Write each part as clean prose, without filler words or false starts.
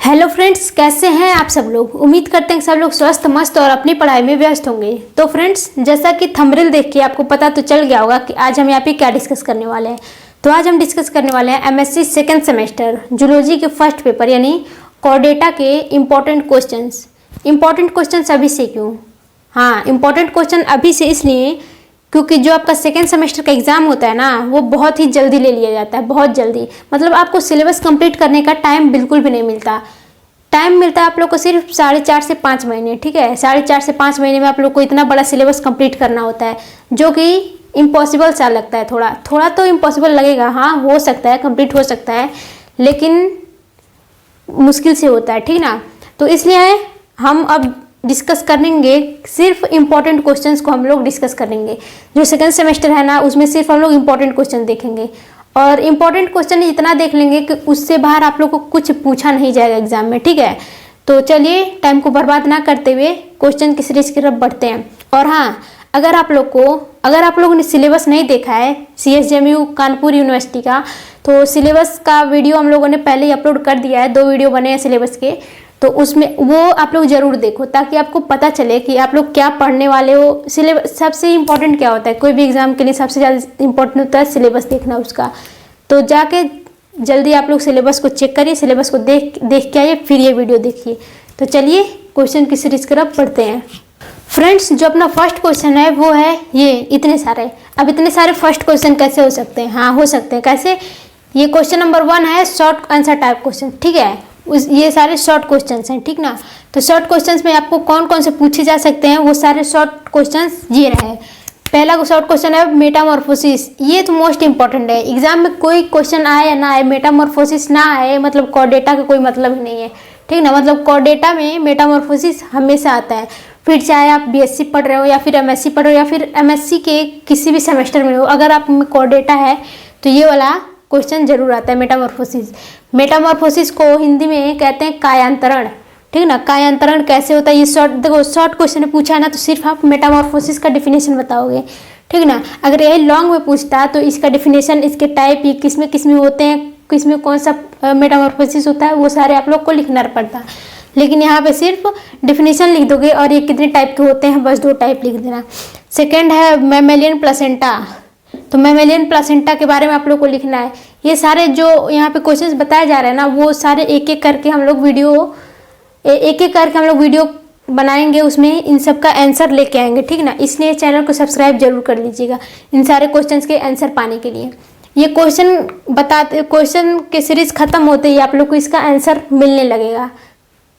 Hello friends, कैसे हैं आप सब लोग। उम्मीद करते हैं कि सब लोग स्वस्थ मस्त और अपनी पढ़ाई में व्यस्त होंगे। तो फ्रेंड्स, जैसा कि थंबनेल देख के आपको पता तो चल गया होगा कि आज हम यहाँ पे क्या डिस्कस करने वाले हैं। तो आज हम डिस्कस करने वाले हैं एमएससी सेकेंड सेमेस्टर जूलॉजी के फर्स्ट पेपर यानी कोर्डेटा के इम्पोर्टेंट क्वेश्चंस। इम्पोर्टेंट क्वेश्चंस अभी से क्यों? हाँ, इम्पोर्टेंट क्वेश्चन अभी से इसलिए क्योंकि जो आपका सेकेंड सेमेस्टर का एग्ज़ाम होता है ना, वो बहुत ही जल्दी ले लिया जाता है, बहुत जल्दी। मतलब आपको सिलेबस कंप्लीट करने का टाइम बिल्कुल भी नहीं मिलता। टाइम मिलता है आप लोग को सिर्फ 4.5 से 5 महीने, ठीक है। 4.5 से 5 महीने में आप लोग को इतना बड़ा सिलेबस कंप्लीट करना होता है, जो कि इम्पॉसिबल सा लगता है। थोड़ा थोड़ा तो इम्पॉसिबल लगेगा, हाँ हो सकता है, कंप्लीट हो सकता है, लेकिन मुश्किल से होता है, ठीक ना। तो इसलिए हम अब डिस्कस करेंगे सिर्फ इम्पॉर्टेंट क्वेश्चंस को हम लोग डिस्कस करेंगे। जो सेकंड सेमेस्टर है ना, उसमें सिर्फ हम लोग इम्पॉर्टेंट क्वेश्चन देखेंगे और इम्पॉर्टेंट क्वेश्चन इतना देख लेंगे कि उससे बाहर आप लोग को कुछ पूछा नहीं जाएगा एग्जाम में, ठीक है। तो चलिए टाइम को बर्बाद ना करते हुए क्वेश्चन की सीरीज की तरफ बढ़ते हैं। और हाँ, अगर आप लोगों ने सिलेबस नहीं देखा है CSJMU कानपुर यूनिवर्सिटी का, तो सिलेबस का वीडियो हम लोगों ने पहले ही अपलोड कर दिया है। 2 वीडियो बने हैं सिलेबस के, तो उसमें वो आप लोग ज़रूर देखो ताकि आपको पता चले कि आप लोग क्या पढ़ने वाले हो। सिलेबस सबसे इम्पोर्टेंट क्या होता है, कोई भी एग्ज़ाम के लिए सबसे ज़्यादा इम्पोर्टेंट होता है सिलेबस देखना उसका। तो जाके जल्दी आप लोग सिलेबस को चेक करिए, सिलेबस को देख के आइए, फिर ये वीडियो देखिए। तो चलिए क्वेश्चन की सीरीज की तरफ बढ़ते हैं। फ्रेंड्स, जो अपना फर्स्ट क्वेश्चन है वो है ये इतने सारे। अब इतने सारे फर्स्ट क्वेश्चन कैसे हो सकते हैं? हाँ हो सकते हैं। कैसे? ये क्वेश्चन नंबर 1 है शॉर्ट आंसर टाइप क्वेश्चन, ठीक है। ये सारे शॉर्ट क्वेश्चंस हैं, ठीक ना। तो शॉर्ट क्वेश्चंस में आपको कौन कौन से पूछे जा सकते हैं, वो सारे शॉर्ट क्वेश्चंस ये रहे। पहला शॉर्ट क्वेश्चन है मेटामॉर्फोसिस। ये तो मोस्ट इंपॉर्टेंट है। एग्जाम में कोई क्वेश्चन आए या ना आए, मेटामॉर्फोसिस ना आए मतलब कोर्डेटा का कोई मतलब ही नहीं है, ठीक ना। मतलब कोर्डेटा में मेटामॉर्फोसिस हमेशा आता है। फिर चाहे आप BSc पढ़ रहे हो या फिर MSc पढ़ रहे हो या फिर MSc के किसी भी सेमेस्टर में हो, अगर आप में कोर्डेटा है तो ये वाला क्वेश्चन जरूर आता है मेटामॉर्फोसिस। मेटामॉर्फोसिस को हिंदी में कहते हैं कायांतरण, ठीक ना। कायांतरण कैसे होता है ये शॉर्ट क्वेश्चन में पूछा है ना, तो सिर्फ आप मेटामॉर्फोसिस का डिफिनेशन बताओगे, ठीक ना। अगर यही लॉन्ग में पूछता तो इसका डिफिनेशन, इसके टाइप, ये किसमें किसमें होते हैं, किसमें कौन सा मेटामॉर्फोसिस होता है, वो सारे आप लोग को लिखना पड़ता। लेकिन यहाँ पे सिर्फ डिफिनेशन लिख दोगे और ये कितने टाइप के होते हैं, बस 2 टाइप लिख देना। सेकेंड है मैमेलियन प्लासेंटा। तो मैमेलियन प्लासेंटा के बारे में आप लोग को लिखना है। ये सारे जो यहाँ पे क्वेश्चंस बताए जा रहे हैं ना, वो सारे एक एक करके हम लोग वीडियो बनाएंगे, उसमें इन सब का आंसर लेके आएंगे, ठीक ना। इसलिए चैनल को सब्सक्राइब जरूर कर लीजिएगा इन सारे क्वेश्चंस के आंसर पाने के लिए। ये क्वेश्चन के सीरीज खत्म होते ही आप लोग को इसका आंसर मिलने लगेगा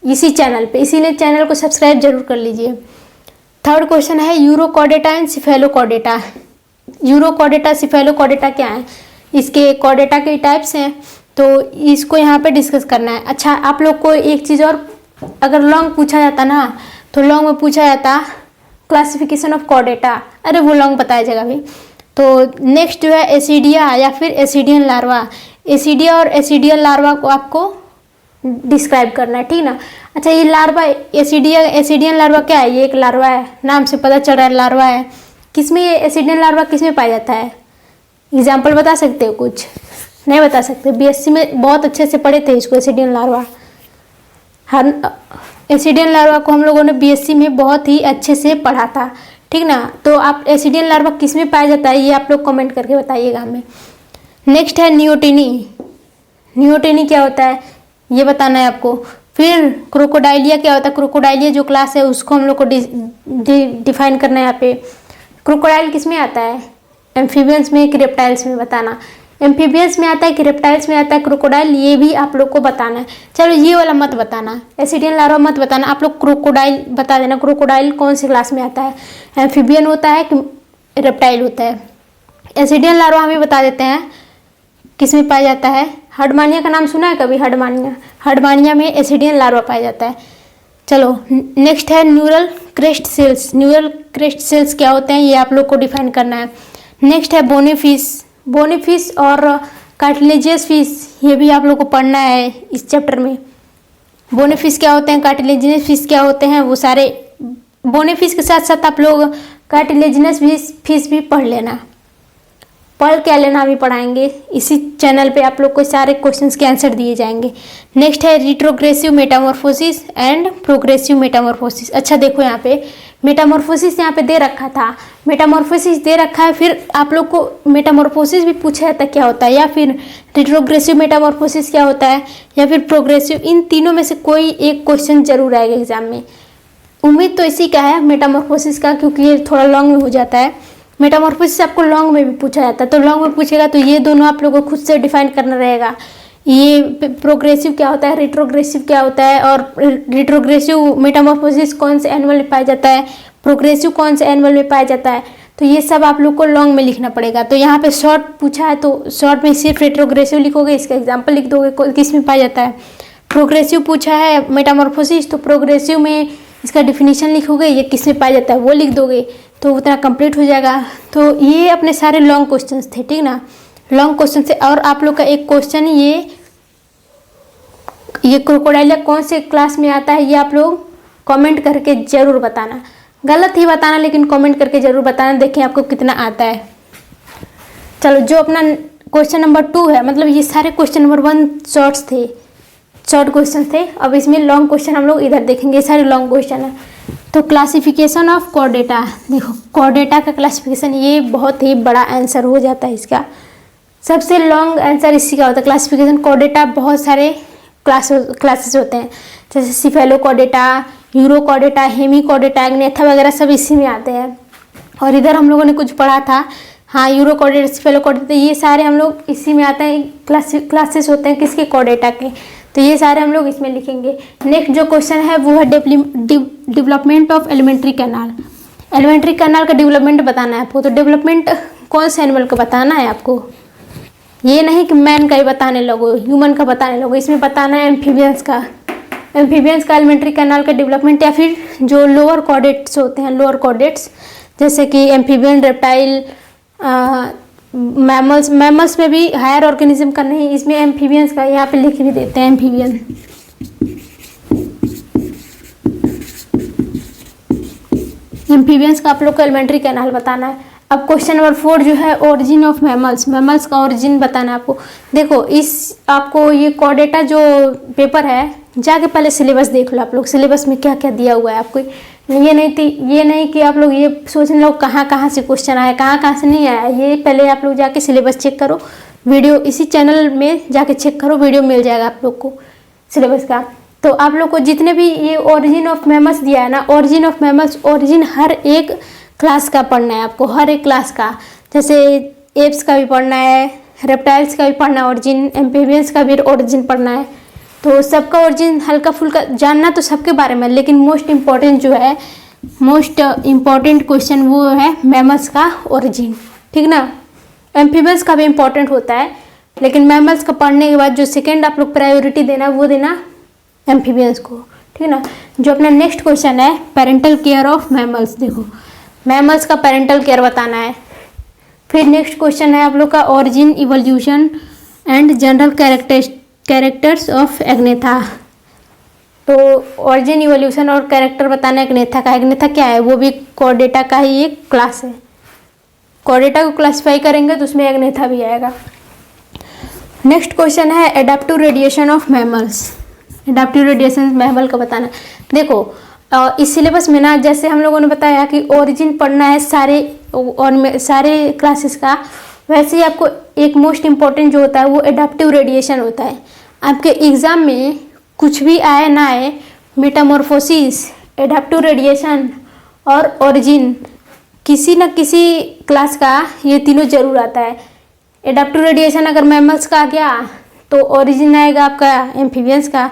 इसी चैनल पे, इसीलिए चैनल को सब्सक्राइब जरूर कर लीजिए। थर्ड क्वेश्चन है urochordata and cephalochordata. Urochordata cephalochordata क्या है? इसके कॉर्डेटा के टाइप्स हैं, तो इसको यहाँ पे डिस्कस करना है। अच्छा, आप लोग को एक चीज़ और, अगर लॉन्ग पूछा जाता ना, तो लॉन्ग में पूछा जाता क्लासिफिकेशन ऑफ कॉर्डेटा। अरे वो लॉन्ग बताया जाएगा भाई। तो नेक्स्ट जो है एसिडिया या फिर एसिडियन लार्वा। एसिडिया और एसिडियन लार्वा को आपको डिस्क्राइब करना है, ठीक ना। अच्छा, ये लार्वा एसिडियन लार्वा क्या है? ये एक लार्वा है, नाम से पता चल रहा है लार्वा है। किसमें ये एसिडियन लार्वा किसमें पाया जाता है? एग्जाम्पल बता सकते हो? कुछ नहीं बता सकते? BSc में बहुत अच्छे से पढ़े थे इसको, एसिडियन लार्वा। हर एसिडियन लार्वा को हम लोगों ने BSc में बहुत ही अच्छे से पढ़ा था, ठीक ना। तो आप एसिडियन लार्वा किस में पाया जाता है, ये आप लोग कमेंट करके बताइएगा हमें। नेक्स्ट है नियोटिनी। नियोटिनी क्या होता है ये बताना है आपको। फिर क्रोकोडाइलिया क्या होता है? क्रोकोडाइलिया जो क्लास है उसको हम लोग को डिफाइन करना है यहाँ पे। क्रोकोडाइल किस में आता है? एम्फीबियंस में कि रेप्टाइल्स में बताना। एम्फीबियंस में आता है कि रेप्टाइल्स में आता है क्रोकोडाइल, ये भी आप लोग को बताना है। चलो ये वाला मत बताना, एसिडियन लार्वा मत बताना, आप लोग क्रोकोडाइल बता देना। क्रोकोडाइल कौन सी क्लास में आता है? एम्फीबियन होता है कि रेप्टाइल होता है? एसिडियन लार्वा हमें बता देते हैं किस में पाया जाता है। हर्डमानिया का नाम सुना है कभी? हर्डमानिया में एसिडियन लार्वा पाया जाता है। चलो नेक्स्ट है neural crest cells. Neural crest cells क्या होते हैं ये आप लोग को डिफाइन करना है। नेक्स्ट है बोनीफिश और कार्टिलेजियस फिश, ये भी आप लोग को पढ़ना है इस चैप्टर में। बोनीफिश क्या होते हैं, कार्टिलेजियस फिश क्या होते हैं, वो सारे बोनीफिश के साथ साथ आप लोग कार्टिलेजियस फिश भी पढ़ लेना। पढ़ क्या लेना अभी पढ़ाएंगे। इसी चैनल पे आप लोग को सारे क्वेश्चंस के आंसर दिए जाएंगे। नेक्स्ट है retrogressive Metamorphosis and progressive Metamorphosis. अच्छा देखो यहाँ पे मेटामॉर्फोसिस यहाँ पे दे रखा था, मेटामॉर्फोसिस दे रखा है, फिर आप लोग को मेटामॉर्फोसिस भी पूछा जाता क्या होता है, या फिर रिट्रोग्रेसिव मेटामॉर्फोसिस क्या होता है, या फिर प्रोग्रेसिव। इन तीनों में से कोई एक क्वेश्चन जरूर आएगा एग्जाम में। उम्मीद तो इसी का है मेटामॉर्फोसिस का, क्योंकि ये थोड़ा लॉन्ग में हो जाता है। मेटामॉर्फोसिस आपको लॉन्ग में भी पूछा जाता है, तो लॉन्ग में पूछेगा तो ये दोनों आप लोगों को खुद से डिफाइन करना रहेगा। ये प्रोग्रेसिव क्या होता है, रिट्रोग्रेसिव क्या होता है, और रिट्रोग्रेसिव मेटामॉर्फोसिस कौन से एनिमल में पाया जाता है, प्रोग्रेसिव कौन से एनिमल में पाया जाता है, तो ये सब आप लोग को लॉन्ग में लिखना पड़ेगा। तो यहाँ पे शॉर्ट पूछा है तो शॉर्ट में सिर्फ रिट्रोग्रेसिव लिखोगे, इसका एग्जाम्पल लिख दोगे किस में पाया जाता है। प्रोग्रेसिव पूछा है मेटामॉर्फोसिस, तो प्रोग्रेसिव में इसका डिफिनीशन लिखोगे, ये किस में पाया जाता है वो लिख दोगे, तो उतना कंप्लीट हो जाएगा। तो ये अपने सारे लॉन्ग क्वेश्चंस थे, ठीक ना, लॉन्ग क्वेश्चन से। और आप लोग का एक क्वेश्चन ये क्रोकोडाइल कौन से क्लास में आता है, ये आप लोग कमेंट करके ज़रूर बताना, गलत ही बताना लेकिन कमेंट करके ज़रूर बताना, देखें आपको कितना आता है। चलो जो अपना क्वेश्चन नंबर 2 है, मतलब ये सारे क्वेश्चन नंबर 1 शॉर्ट्स थे, शॉर्ट क्वेश्चन थे। अब इसमें लॉन्ग क्वेश्चन हम लोग इधर देखेंगे, ये सारे लॉन्ग क्वेश्चन है। तो क्लासिफिकेशन ऑफ कोर्डेटा, देखो कोर्डेटा का क्लासिफिकेशन, ये बहुत ही बड़ा आंसर हो जाता है इसका, सबसे लॉन्ग आंसर इसी का होता है क्लासिफिकेशन। कोर्डेटा बहुत सारे क्लासेस होते हैं, जैसे सिफेलोकोर्डेटा, यूरोकोर्डेटा, हेमिकोर्डेटा, एग्नेथा वगैरह सब इसी में आते हैं। और इधर हम लोगों ने कुछ पढ़ा था, हाँ यूरोकोर्डेटा, सिफेलोकोर्डेटा, ये सारे हम लोग इसी में आते हैं, क्लासेस होते हैं किसके, कोर्डेटा के। तो ये सारे हम लोग इसमें लिखेंगे। नेक्स्ट जो क्वेश्चन है वो है development of alimentary canal. Alimentary canal का डेवलपमेंट बताना है आपको। तो डेवलपमेंट कौन से एनिमल का बताना है आपको, ये नहीं कि मैन का ही बताने लगो, ह्यूमन का बताने लगो, इसमें बताना है एम्फीबियंस का। एम्फीबियंस का एलिमेंट्री कैनाल का डेवलपमेंट, या फिर जो लोअर कॉर्डेट्स होते हैं, लोअर कॉर्डेट्स जैसे कि एम्फीबियन, रेप्टाइल, मैमल्स में भी हायर ऑर्गेनिज्म का नहीं, इसमें एम्फीबियंस का यहाँ पे लिख भी देते हैं एम्फीबियन। एम्फीबियंस का आप लोग को एलिमेंट्री कैनाल बताना है। अब क्वेश्चन नंबर 4 जो है ओरिजिन ऑफ मैमल्स, मैमल्स का ओरिजिन बताना है आपको। देखो इस आपको ये कोर्डेटा जो पेपर है, जाके पहले सिलेबस देख लो आप लोग, सिलेबस में क्या क्या दिया हुआ है आपको। ये नहीं कि आप लोग ये सोचने लो कहाँ से क्वेश्चन आया, कहाँ से नहीं आया। ये पहले आप लोग जाके सिलेबस चेक करो, वीडियो इसी चैनल में जाके चेक करो, वीडियो मिल जाएगा आप लोग को सिलेबस का। तो आप लोग को जितने भी ये ओरिजिन ऑफ मैमल्स दिया है ना, ओरिजिन ऑफ मैमल्स, ओरिजिन हर एक क्लास का पढ़ना है आपको, हर एक क्लास का। जैसे एप्स का भी पढ़ना है, रेप्टाइल्स का भी पढ़ना है ओरिजिन, एम्फीबियंस का भी ओरिजिन पढ़ना है। तो सबका ओरिजिन हल्का फुल्का जानना तो सबके बारे में, लेकिन मोस्ट इम्पॉर्टेंट जो है, मोस्ट इम्पॉर्टेंट क्वेश्चन वो है मैमल्स का ओरिजिन, ठीक ना। एम्फीबियंस का भी इम्पॉर्टेंट होता है, लेकिन मैमल्स का पढ़ने के बाद जो सेकेंड आप लोग प्रायोरिटी देना वो देना एम्फीबियंस को, ठीक ना। जो अपना नेक्स्ट क्वेश्चन है पेरेंटल केयर ऑफ मैमल्स, देखो मैमल्स का पेरेंटल केयर बताना है। फिर नेक्स्ट क्वेश्चन है आप लोग का origin, evolution and general characters of Agnatha. तो ओरिजिन, इवोल्यूशन और कैरेक्टर बताना है एग्नेथा का। एग्नेथा क्या है, वो भी कोर्डेटा का ही एक क्लास है। कोर्डेटा को क्लासिफाई करेंगे तो उसमें एग्नेथा भी आएगा। नेक्स्ट क्वेश्चन है adaptive radiation of mammals. Adaptive radiation mammal का बताना। देखो इस सिलेबस में ना, जैसे हम लोगों ने बताया कि ओरिजिन पढ़ना है सारे क्लासेस का, वैसे ही आपको एक मोस्ट इम्पॉर्टेंट जो होता है वो एडाप्टिव रेडिएशन होता है। आपके एग्ज़ाम में कुछ भी आए ना आए, मेटामॉर्फोसिस, एडाप्टिव रेडिएशन और ओरिजिन, किसी न किसी क्लास का ये तीनों जरूर आता है। एडाप्टिव रेडिएशन अगर मैमल्स का आ गया तो ओरिजिन आएगा आपका एम्फीबियंस का,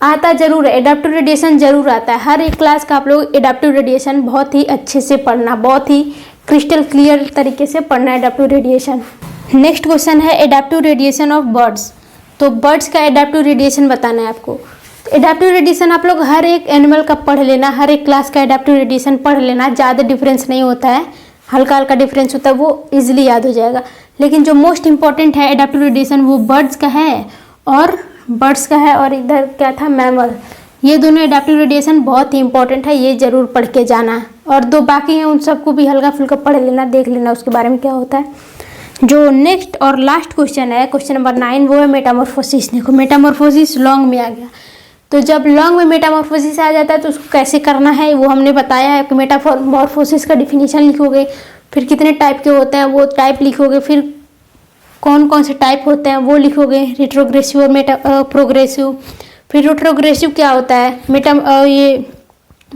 आता जरूर है, एडाप्टिव रेडिएशन जरूर आता है। हर एक क्लास का आप लोग एडाप्टिव रेडिएशन बहुत ही अच्छे से पढ़ना, बहुत ही क्रिस्टल क्लियर तरीके से पढ़ना एडाप्टिव रेडिएशन। नेक्स्ट क्वेश्चन है एडाप्टिव रेडिएशन ऑफ बर्ड्स। तो बर्ड्स का एडाप्टिव रेडिएशन बताना है आपको। एडाप्टिव रेडिएशन आप लोग हर एक एनिमल का पढ़ लेना, हर एक क्लास का एडाप्टिव रेडिएशन पढ़ लेना, ज़्यादा डिफरेंस नहीं होता है, हल्का हल्का डिफरेंस होता है, वो इजीली याद हो जाएगा। लेकिन जो मोस्ट इंपॉर्टेंट है एडाप्टिव रेडिएशन वो बर्ड्स का है और इधर क्या था, मैमल। ये दोनों एडाप्टिव रेडिएशन बहुत ही इंपॉर्टेंट है, ये जरूर पढ़ के जाना। और दो बाकी हैं उन सबको भी हल्का फुल्का पढ़ लेना, देख लेना उसके बारे में क्या होता है। जो नेक्स्ट और लास्ट क्वेश्चन है, क्वेश्चन नंबर 9, वो है मेटामॉर्फोसिस। देखो मेटामॉर्फोसिस लॉन्ग में आ गया, तो जब लॉन्ग में मेटामॉर्फोसिस आ जाता है तो उसको कैसे करना है वो हमने बताया है कि मेटामॉर्फोसिस का डिफिनीशन लिखोगे, फिर कितने टाइप के होते हैं वो टाइप लिखोगे, फिर कौन कौन से टाइप होते हैं वो लिखोगे, रिट्रोग्रेसिव और प्रोग्रेसिव। फिर रिट्रोग्रेसिव क्या होता है, ये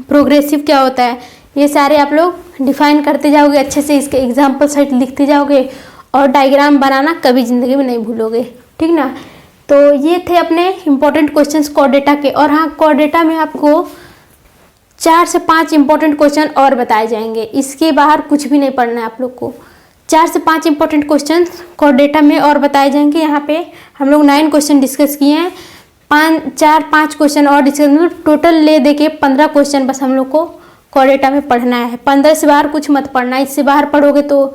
प्रोग्रेसिव क्या होता है, ये सारे आप लोग डिफाइन करते जाओगे अच्छे से, इसके एग्जाम्पल सेट लिखते जाओगे और डायग्राम बनाना कभी ज़िंदगी में नहीं भूलोगे, ठीक ना। तो ये थे अपने इम्पोर्टेंट क्वेश्चंस कोर्डेटा के। और हाँ, कोर्डेटा में आपको 4 से 5 इम्पोर्टेंट क्वेश्चन और बताए जाएंगे, इसके बाहर कुछ भी नहीं पढ़ना है आप लोग को। 4 से 5 इम्पोर्टेंट क्वेश्चन कोर्डेटा में और बताए जाएंगे। यहाँ पे हम लोग 9 क्वेश्चन डिस्कस किए हैं, 5 क्वेश्चन और डिस्कस, मतलब टोटल ले दे के 15 क्वेश्चन बस हम लोग को कोर्डेटा में पढ़ना है। 15 से बाहर कुछ मत पढ़ना, इससे बाहर पढ़ोगे तो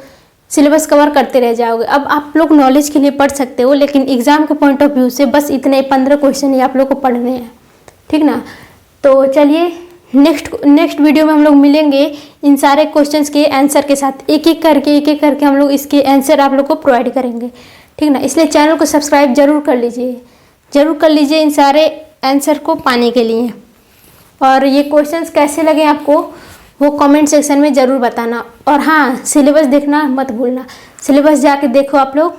सिलेबस कवर करते रह जाओगे। अब आप लोग नॉलेज के लिए पढ़ सकते हो, लेकिन एग्जाम के पॉइंट ऑफ व्यू से बस इतने 15 क्वेश्चन ही आप लोग को पढ़ने हैं, ठीक ना। तो चलिए नेक्स्ट वीडियो में हम लोग मिलेंगे इन सारे क्वेश्चंस के आंसर के साथ, एक एक करके हम लोग इसके आंसर आप लोग को प्रोवाइड करेंगे, ठीक ना। इसलिए चैनल को सब्सक्राइब जरूर कर लीजिए इन सारे आंसर को पाने के लिए। और ये क्वेश्चंस कैसे लगे आपको वो कमेंट सेक्शन में ज़रूर बताना। और हाँ, सिलेबस देखना मत भूलना, सिलेबस जाके देखो आप लोग,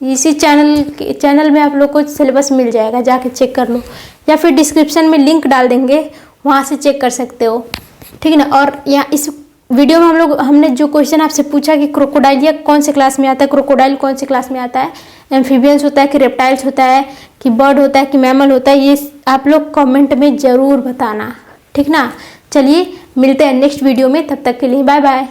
इसी चैनल में आप लोग को सिलेबस मिल जाएगा, जाके चेक कर लो, या फिर डिस्क्रिप्शन में लिंक डाल देंगे, वहाँ से चेक कर सकते हो, ठीक है ना। और यहाँ इस वीडियो में हमने जो क्वेश्चन आपसे पूछा कि क्रोकोडाइलिया कौन से क्लास में आता है, क्रोकोडाइल कौन से क्लास में आता है, एम्फीबियंस होता है कि रेप्टाइल्स होता है कि बर्ड होता है कि मैमल होता है, ये आप लोग कमेंट में ज़रूर बताना, ठीक ना। चलिए मिलते हैं नेक्स्ट वीडियो में, तब तक के लिए बाय बाय।